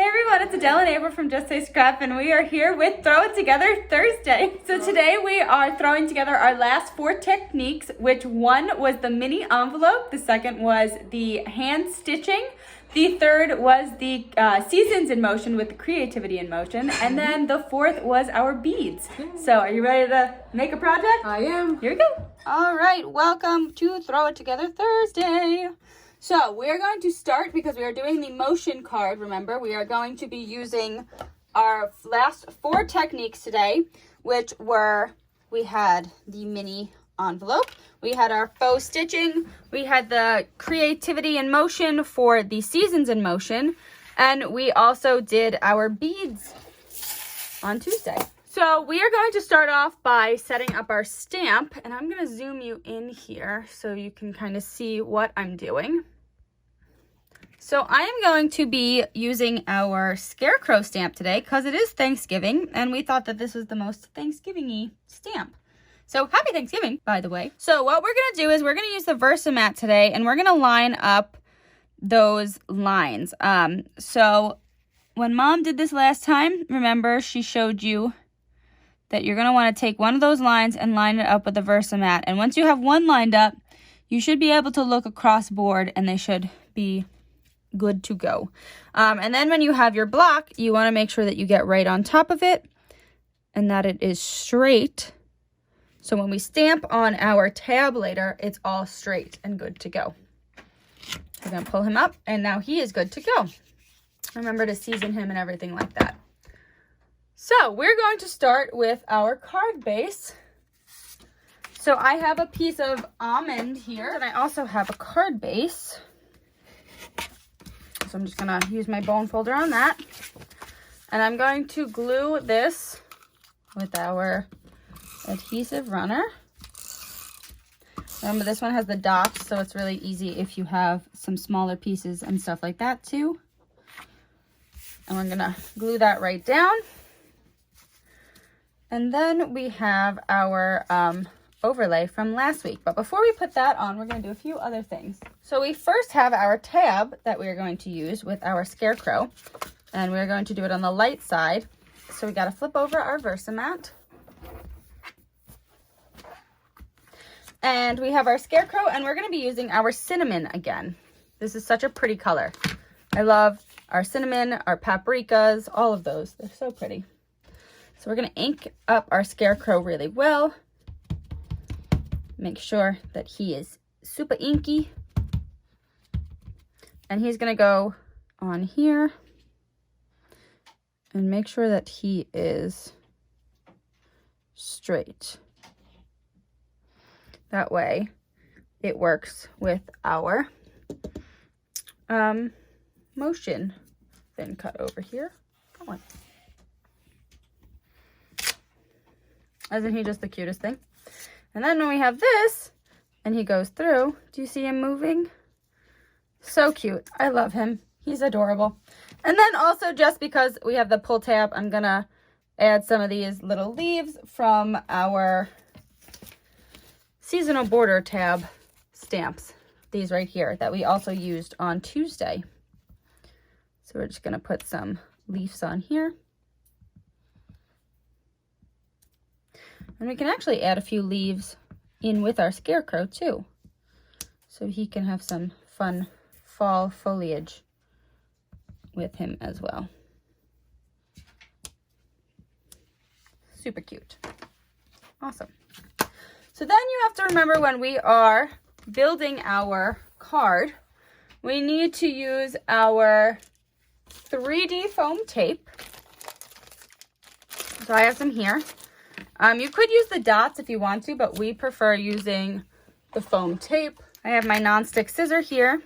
Hey everyone, it's Adele and Abra from Just Say Scrap, and we are here with Throw It Together Thursday. So today we are throwing together our last 4 techniques, which one was the mini envelope, the second was the hand stitching, the third was the seasons in motion with the creativity in motion, and then the fourth was our beads. So are you ready to make a project? I am. Here we go. All right, welcome to Throw It Together Thursday. So we're going to start because we are doing the motion card. Remember, we are going to be using our last 4 techniques today, which were, we had the mini envelope, we had our faux stitching, we had the creativity in motion for the seasons in motion, and we also did our beads on Tuesday. So we are going to start off by setting up our stamp, and I'm going to zoom you in here so you can kind of see what I'm doing. So I am going to be using our scarecrow stamp today because it is Thanksgiving, and we thought that this was the most Thanksgiving-y stamp. So happy Thanksgiving, by the way. So what we're going to do is we're going to use the Versamat today, and we're going to line up those lines. So when Mom did this last time, remember she showed you that you're going to want to take one of those lines and line it up with the Versamat. And once you have one lined up, you should be able to look across board, and they should be good to go. And then when you have your block, you want to make sure that you get right on top of it and that it is straight. So when we stamp on our tab later, it's all straight and good to go. We're going to pull him up, and now he is good to go. Remember to season him and everything like that. So we're going to start with our card base. So I have a piece of almond here, and I also have a card base. So I'm just going to use my bone folder on that. And I'm going to glue this with our adhesive runner. Remember, this one has the dots, so it's really easy if you have some smaller pieces and stuff like that too. And we're going to glue that right down. And then we have our overlay from last week. But before we put that on, we're going to do a few other things. So we first have our tab that we are going to use with our scarecrow, and we're going to do it on the light side. So we got to flip over our Versamat, and we have our scarecrow, and we're going to be using our cinnamon again. This is such a pretty color. I love our cinnamon, our paprikas, all of those. They're so pretty. So we're going to ink up our scarecrow really well. Make sure that he is super inky. And he's going to go on here. And make sure that he is straight. That way it works with our motion. Then cut over here. Come on. Isn't he just the cutest thing? And then when we have this, and he goes through, do you see him moving? So cute. I love him. He's adorable. And then also, just because we have the pull tab, I'm going to add some of these little leaves from our seasonal border tab stamps. These right here that we also used on Tuesday. So we're just going to put some leaves on here. And we can actually add a few leaves in with our scarecrow too. So he can have some fun fall foliage with him as well. Super cute. Awesome. So then you have to remember, when we are building our card, we need to use our 3D foam tape. So I have some here. You could use the dots if you want to, but we prefer using the foam tape. I have my nonstick scissor here.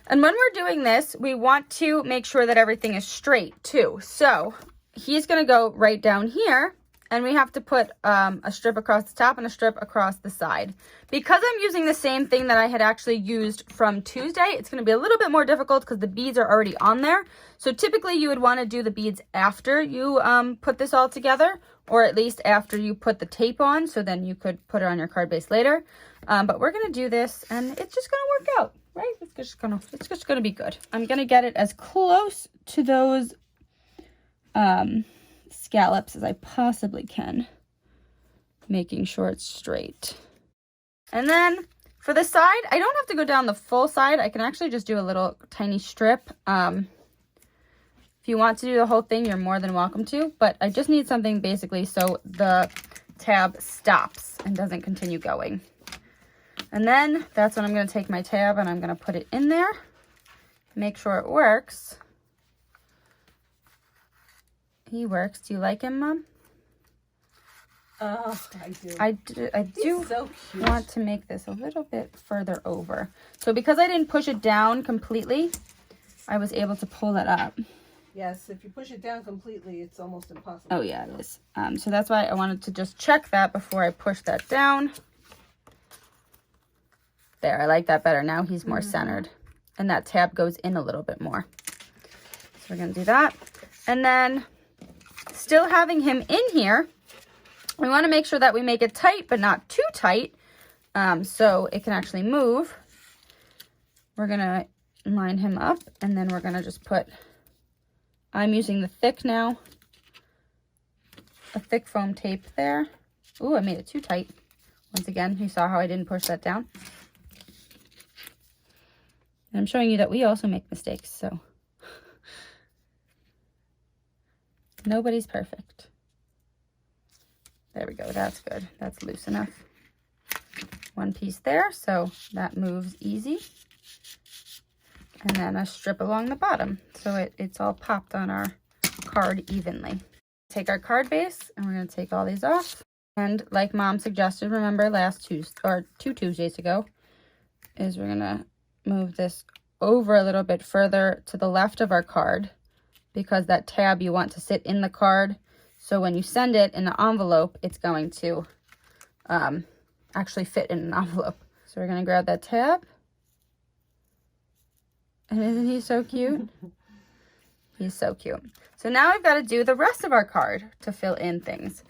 And when we're doing this, we want to make sure that everything is straight too. So he's going to go right down here, and we have to put a strip across the top and a strip across the side. Because I'm using the same thing that I had actually used from Tuesday, it's going to be a little bit more difficult because the beads are already on there. So typically you would want to do the beads after you put this all together, or at least after you put the tape on, so then you could put it on your card base later. But we're going to do this, and it's just going to work out. right? It's just gonna be good. I'm gonna get it as close to those scallops as I possibly can, making sure it's straight. And then for the side, I don't have to go down the full side. I can actually just do a little tiny strip. If you want to do the whole thing, you're more than welcome to, but I just need something basically so the tab stops and doesn't continue going. And then that's when I'm going to take my tab and I'm going to put it in there, make sure it works. He works. Do you like him, Mom? Oh, I do. I do so want to make this a little bit further over. So because I didn't push it down completely, I was able to pull that up. Yes, if you push it down completely, it's almost impossible. Oh yeah, it is. So that's why I wanted to just check that before I push that down. There, I like that better. Now he's more centered. And that tab goes in a little bit more. So we're going to do that. And then, still having him in here, we want to make sure that we make it tight, but not too tight, so it can actually move. We're going to line him up, and then we're going to just put, I'm using the thick now, a thick foam tape there. Ooh, I made it too tight. Once again, you saw how I didn't push that down. And I'm showing you that we also make mistakes, so nobody's perfect. There we go, that's good. That's loose enough. One piece there, so that moves easy. And then a strip along the bottom, so it's all popped on our card evenly. Take our card base, and we're gonna take all these off. And like Mom suggested, remember last Tuesday, or 2 Tuesdays ago, is we're gonna move this over a little bit further to the left of our card, because that tab you want to sit in the card. So when you send it in the envelope, it's going to actually fit in an envelope. So we're going to grab that tab. And isn't he so cute? He's so cute. So now I've got to do the rest of our card to fill in things.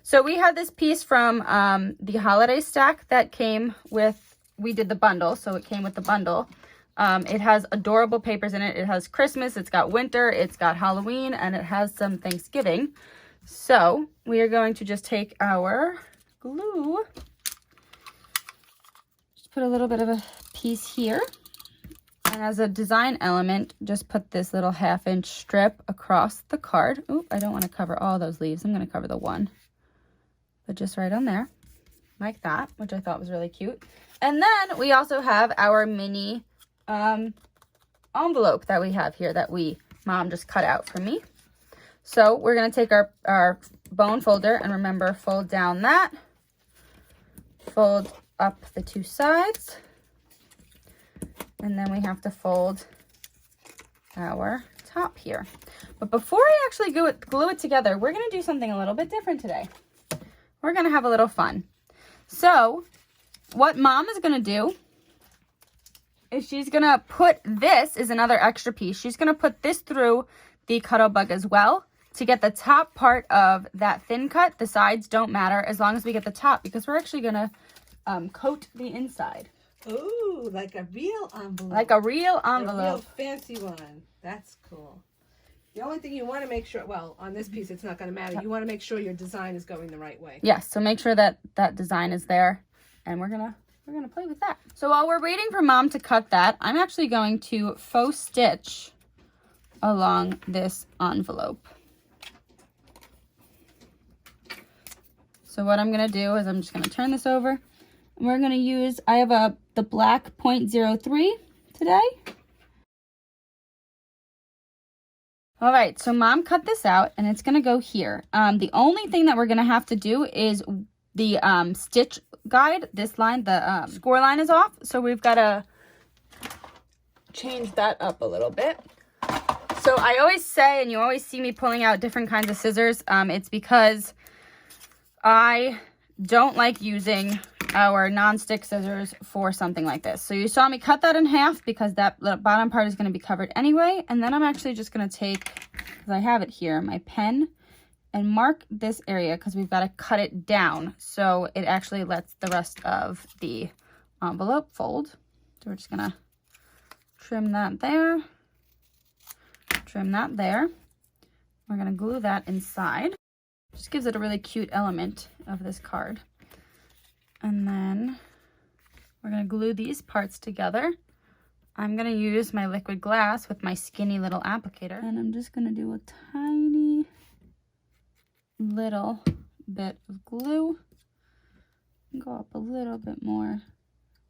So we had this piece from the holiday stack that came with, we did the bundle, so it came with the bundle. It has adorable papers in it. It has Christmas, it's got winter, it's got Halloween, and it has some Thanksgiving. So we are going to just take our glue, just put a little bit of a piece here. And as a design element, just put this little 1/2-inch strip across the card. Oop, I don't want to cover all those leaves. I'm going to cover the one. But just right on there, like that, which I thought was really cute. And then we also have our mini envelope that we have here that Mom just cut out for me. So we're going to take our bone folder, and remember, fold down that, fold up the 2 sides, and then we have to fold our top here. But before I actually glue it together, we're going to do something a little bit different today. We're going to have a little fun. So what Mom is going to do is she's going to put, this is another extra piece, she's going to put this through the Cuttlebug as well to get the top part of that thin cut. The sides don't matter as long as we get the top, because we're actually going to coat the inside. Ooh, like a real envelope. Like a real envelope. A real fancy one. That's cool. The only thing you want to make sure, well, on this piece it's not going to matter. You want to make sure your design is going the right way. Yes, so make sure that that design is there, and we're gonna play with that. So while we're waiting for Mom to cut that, I'm actually going to faux stitch along this envelope. So what I'm going to do is I'm just going to turn this over. And we're going to use, I have the black 0.03 today. All right, so Mom cut this out, and it's going to go here. The only thing that we're going to have to do is the stitch guide. This line, the score line is off. So we've got to change that up a little bit. So I always say, and you always see me pulling out different kinds of scissors, it's because I don't like using our non-stick scissors for something like this. So you saw me cut that in half because that bottom part is going to be covered anyway. And then I'm actually just going to take, because I have it here, my pen, and mark this area because we've got to cut it down so it actually lets the rest of the envelope fold. So we're just going to Trim that there. Trim that there. We're going to glue that inside. Just gives it a really cute element of this card. And then we're going to glue these parts together. I'm going to use my liquid glass with my skinny little applicator. And I'm just going to do a tiny little bit of glue. Go up a little bit more.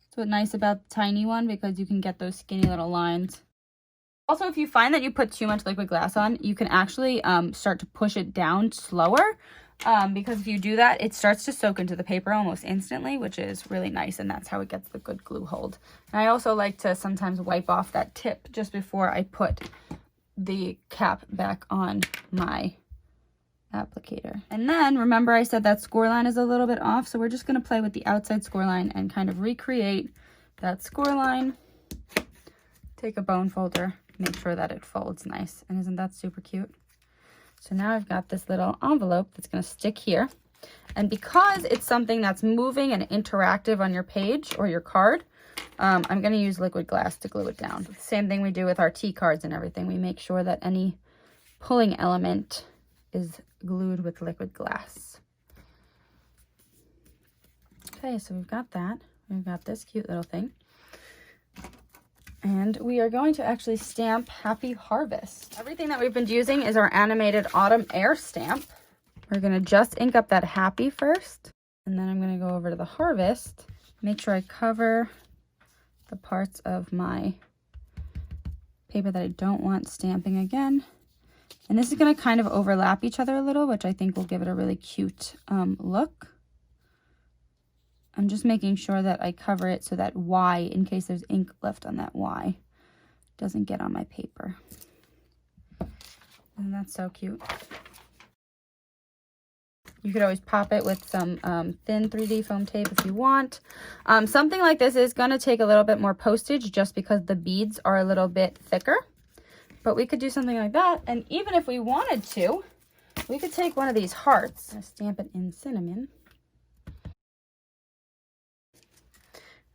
That's what's nice about the tiny one, because you can get those skinny little lines. Also, if you find that you put too much liquid glass on, you can actually start to push it down slower, because if you do that, it starts to soak into the paper almost instantly, which is really nice, and that's how it gets the good glue hold. And I also like to sometimes wipe off that tip just before I put the cap back on my applicator. And then remember I said that score line is a little bit off, so we're just going to play with the outside score line and kind of recreate that score line. Take a bone folder, make sure that it folds nice, and isn't that super cute? So now I've got this little envelope that's going to stick here, and because it's something that's moving and interactive on your page or your card, I'm going to use liquid glass to glue it down. The same thing we do with our T cards and everything. We make sure that any pulling element is glued with liquid glass. Okay, so we've got that. We've got this cute little thing. And we are going to actually stamp Happy Harvest. Everything that we've been using is our animated autumn air stamp. We're going to just ink up that happy first. And then I'm going to go over to the harvest. Make sure I cover the parts of my paper that I don't want stamping again. And this is going to kind of overlap each other a little, which I think will give it a really cute look. I'm just making sure that I cover it so that Y, in case there's ink left on that Y, doesn't get on my paper. And that's so cute. You could always pop it with some thin 3D foam tape if you want. Something like this is going to take a little bit more postage just because the beads are a little bit thicker. But we could do something like that. And even if we wanted to, we could take one of these hearts and stamp it in cinnamon.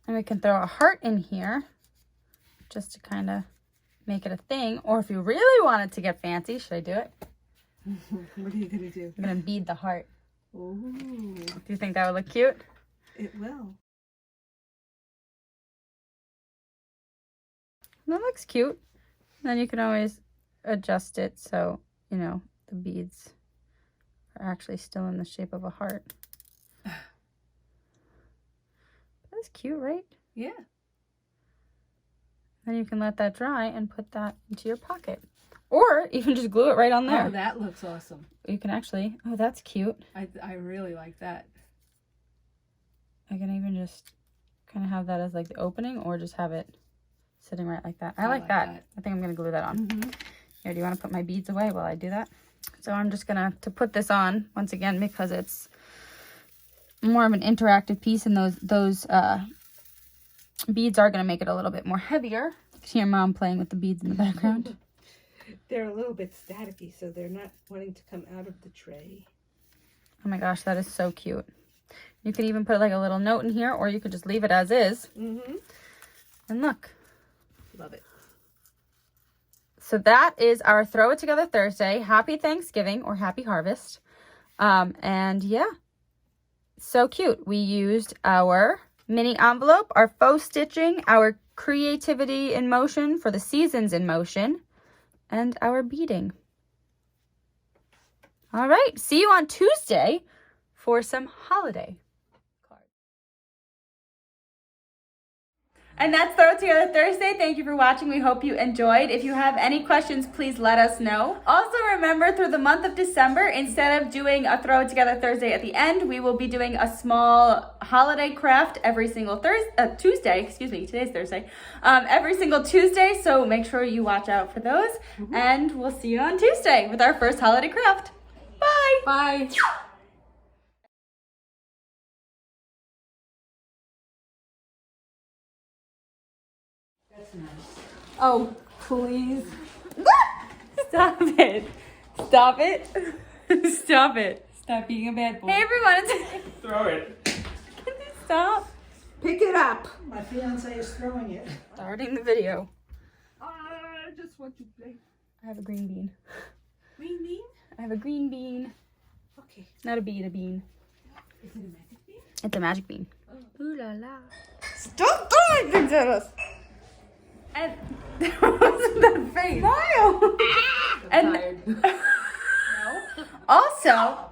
And we can throw a heart in here just to kind of make it a thing. Or if you really wanted to get fancy, should I do it? What are you going to do? I'm going to bead the heart. Ooh. Do you think that would look cute? It will. That looks cute. Then you can always adjust it so, you know, the beads are actually still in the shape of a heart. That's cute, right? Yeah. Then you can let that dry and put that into your pocket. Or you can just glue it right on there. Oh, that looks awesome. You can actually, oh, that's cute. I really like that. I can even just kind of have that as like the opening, or just have it sitting right like that. I like that. I think I'm going to glue that on. Here, do you want to put my beads away while I do that? So I'm just going to put this on once again because it's more of an interactive piece, and those beads are going to make it a little bit more heavier. You can hear Mom playing with the beads in the background. They're a little bit staticky, so they're not wanting to come out of the tray. Oh my gosh, that is so cute. You could even put like a little note in here, or you could just leave it as is. And look. Love it. So that is our Throw It Together Thursday. Happy Thanksgiving or Happy Harvest. And yeah, so cute. We used our mini envelope, our faux stitching, our creativity in motion for the seasons in motion, and our beading. All right, see you on Tuesday for some holiday cards. And that's Throw It Together Thursday. Thank you for watching. We hope you enjoyed. If you have any questions, please let us know. Also remember, through the month of December, instead of doing a Throw It Together Thursday at the end, we will be doing a small holiday craft every single Tuesday. Excuse me, today's Thursday. Every single Tuesday, so make sure you watch out for those. And we'll see you on Tuesday with our first holiday craft. Bye. Bye. That's nice. Oh, please. Stop it. Stop it. Stop it. Stop being a bad boy. Hey, everyone. It's... Throw it. Can you stop? Pick it up. My fiance is throwing it. Starting the video. what you play. I have a green bean. Green bean? I have a green bean. Okay. Not a bean, a bean. Is it a magic bean? It's a magic bean. Oh. Ooh la la. Stop throwing things at us! And wasn't that face? Smile! And No? also,